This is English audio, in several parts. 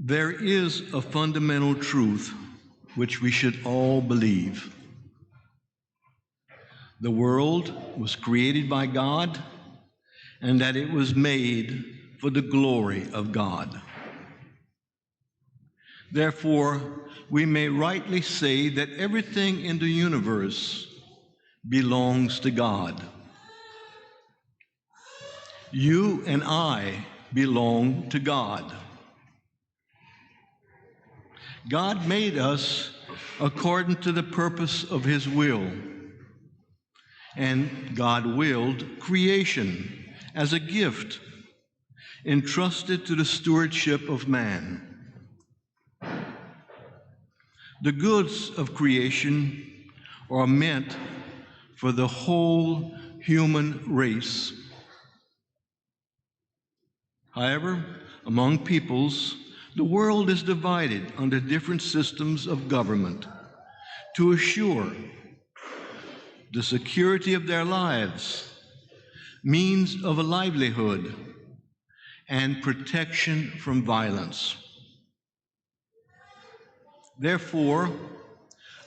There is a fundamental truth which we should all believe. The world was created by God, and that it was made for the glory of God. Therefore, we may rightly say that everything in the universe belongs to God. You and I belong to God. God made us according to the purpose of His will, and God willed creation as a gift entrusted to the stewardship of man. The goods of creation are meant for the whole human race. However, among peoples, the world is divided under different systems of government to assure the security of their lives, means of a livelihood, and protection from violence. Therefore,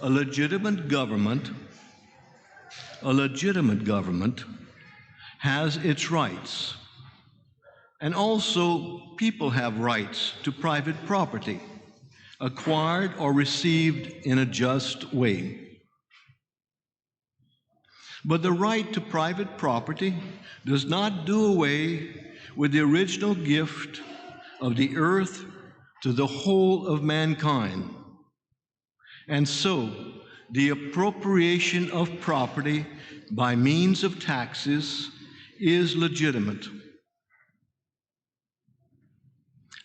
a legitimate government has its rights, and also people have rights to private property, acquired or received in a just way. But the right to private property does not do away with the original gift of the earth to the whole of mankind. And so, the appropriation of property by means of taxes is legitimate.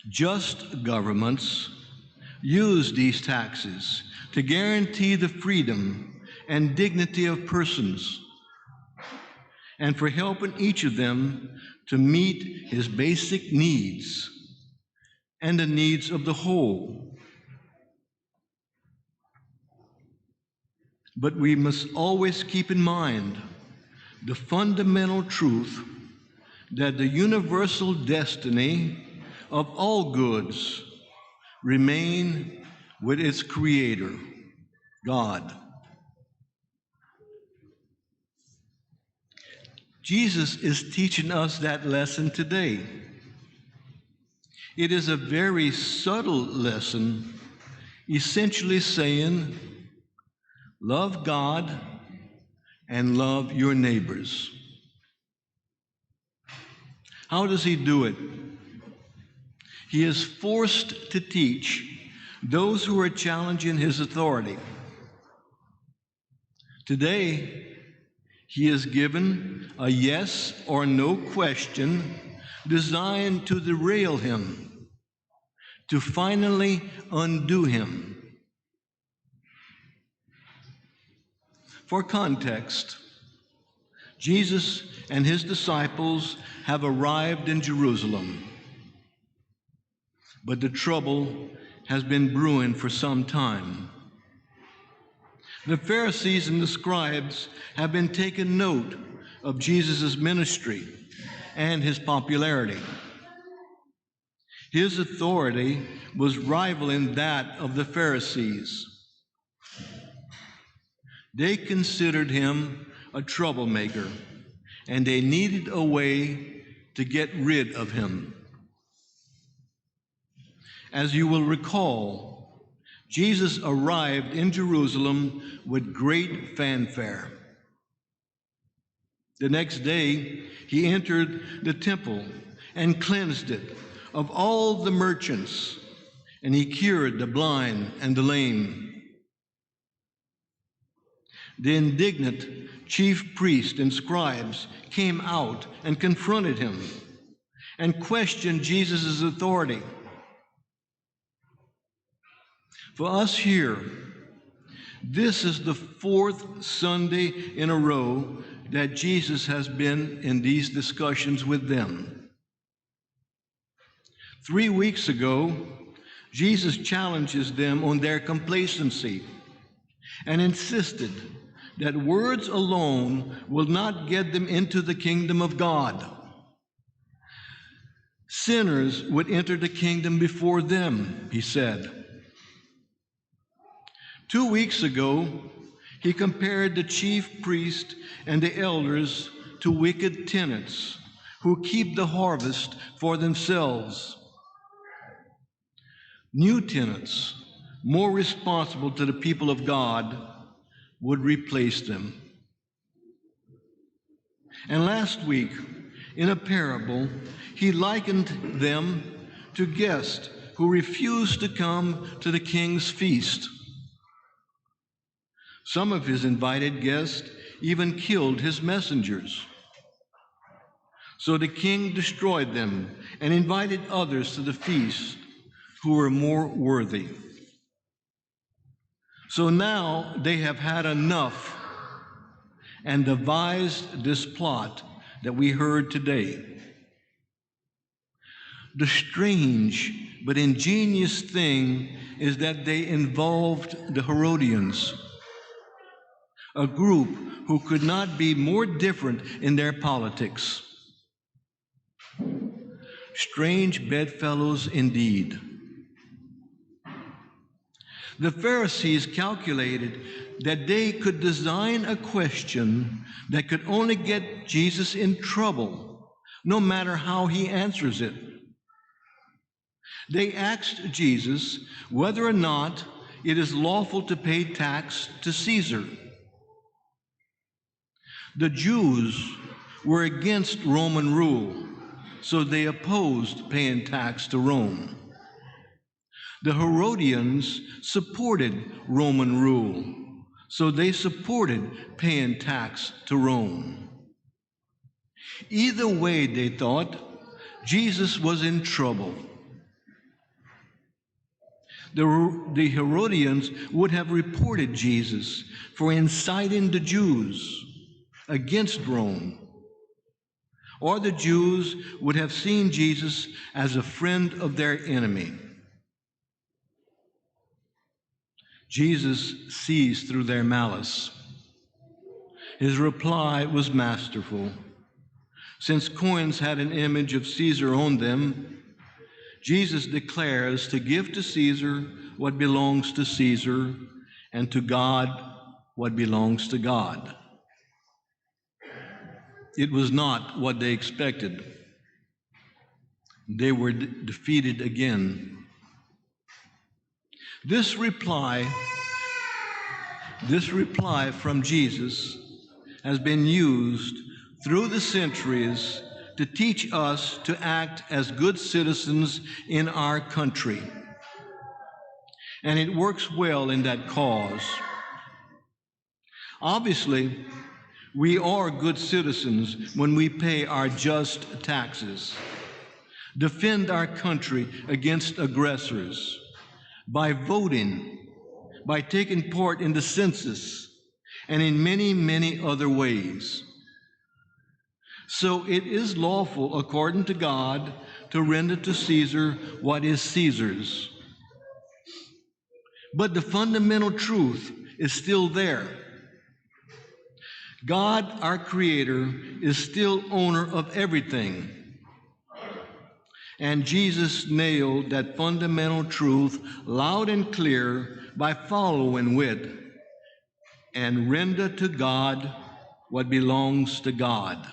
Just governments use these taxes to guarantee the freedom and dignity of persons, and for helping each of them to meet his basic needs and the needs of the whole. But we must always keep in mind the fundamental truth that the universal destiny of all goods remain with its Creator, God. Jesus is teaching us that lesson today. It is a very subtle lesson, essentially saying, love God and love your neighbors. How does He do it? He is forced to teach those who are challenging His authority. Today, He is given a yes or no question designed to derail Him, to finally undo Him. For context, Jesus and His disciples have arrived in Jerusalem, but the trouble has been brewing for some time. The Pharisees and the scribes have been taking note of Jesus' ministry and His popularity. His authority was rivaling that of the Pharisees. They considered Him a troublemaker, and they needed a way to get rid of Him. As you will recall, Jesus arrived in Jerusalem with great fanfare. The next day, He entered the temple and cleansed it of all the merchants, and He cured the blind and the lame. The indignant chief priests and scribes came out and confronted Him and questioned Jesus' authority. For us here, this is the fourth Sunday in a row that Jesus has been in these discussions with them. 3 weeks ago, Jesus challenges them on their complacency and insisted that words alone will not get them into the kingdom of God. Sinners would enter the kingdom before them, he said. 2 weeks ago, he compared the chief priest and the elders to wicked tenants who keep the harvest for themselves. New tenants, more responsible to the people of God, would replace them. And last week, in a parable, he likened them to guests who refused to come to the king's feast. Some of his invited guests even killed his messengers. So the king destroyed them and invited others to the feast who were more worthy. So now they have had enough and devised this plot that we heard today. The strange but ingenious thing is that they involved the Herodians, a group who could not be more different in their politics. Strange bedfellows indeed. The Pharisees calculated that they could design a question that could only get Jesus in trouble, no matter how he answers it. They asked Jesus whether or not it is lawful to pay tax to Caesar. The Jews were against Roman rule, so they opposed paying tax to Rome. The Herodians supported Roman rule, so they supported paying tax to Rome. Either way, they thought, Jesus was in trouble. The Herodians would have reported Jesus for inciting the Jews against Rome, or the Jews would have seen Jesus as a friend of their enemy. Jesus sees through their malice. His reply was masterful. Since coins had an image of Caesar on them, Jesus declares to give to Caesar what belongs to Caesar, and to God what belongs to God. It was not what they expected. They were defeated again. This reply from Jesus has been used through the centuries to teach us to act as good citizens in our country. And it works well in that cause. Obviously, we are good citizens when we pay our just taxes, defend our country against aggressors, by voting, by taking part in the census, and in many, many other ways. So it is lawful, according to God, to render to Caesar what is Caesar's. But the fundamental truth is still there. God, our Creator, is still owner of everything. And Jesus nailed that fundamental truth loud and clear by following with, and render to God what belongs to God.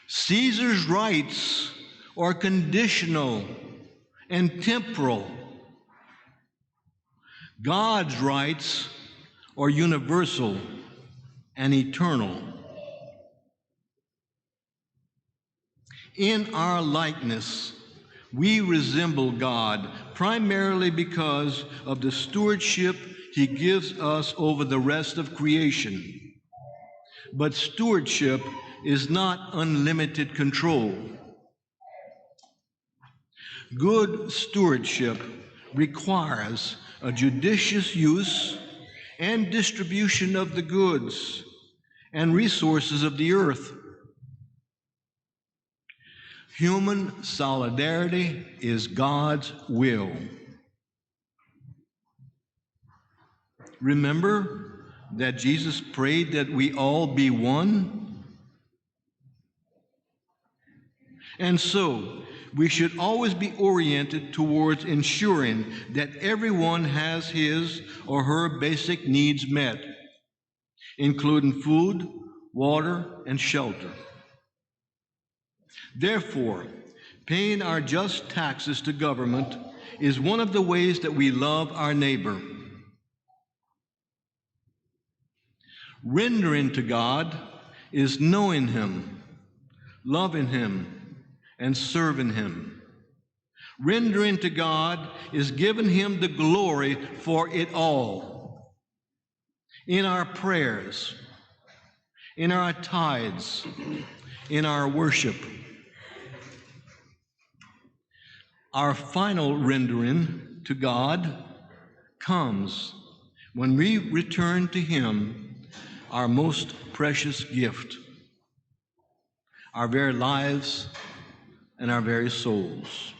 Caesar's rights are conditional and temporal. God's rights are universal and eternal. In our likeness, we resemble God primarily because of the stewardship He gives us over the rest of creation. But stewardship is not unlimited control. Good stewardship requires a judicious use and distribution of the goods and resources of the earth. Human solidarity is God's will. Remember that Jesus prayed that we all be one? And so, we should always be oriented towards ensuring that everyone has his or her basic needs met, including food, water, and shelter. Therefore, paying our just taxes to government is one of the ways that we love our neighbor. Rendering to God is knowing Him, loving Him, and serving Him. Rendering to God is giving Him the glory for it all. In our prayers, in our tithes, in our worship. Our final rendering to God comes when we return to Him our most precious gift, our very lives and our very souls.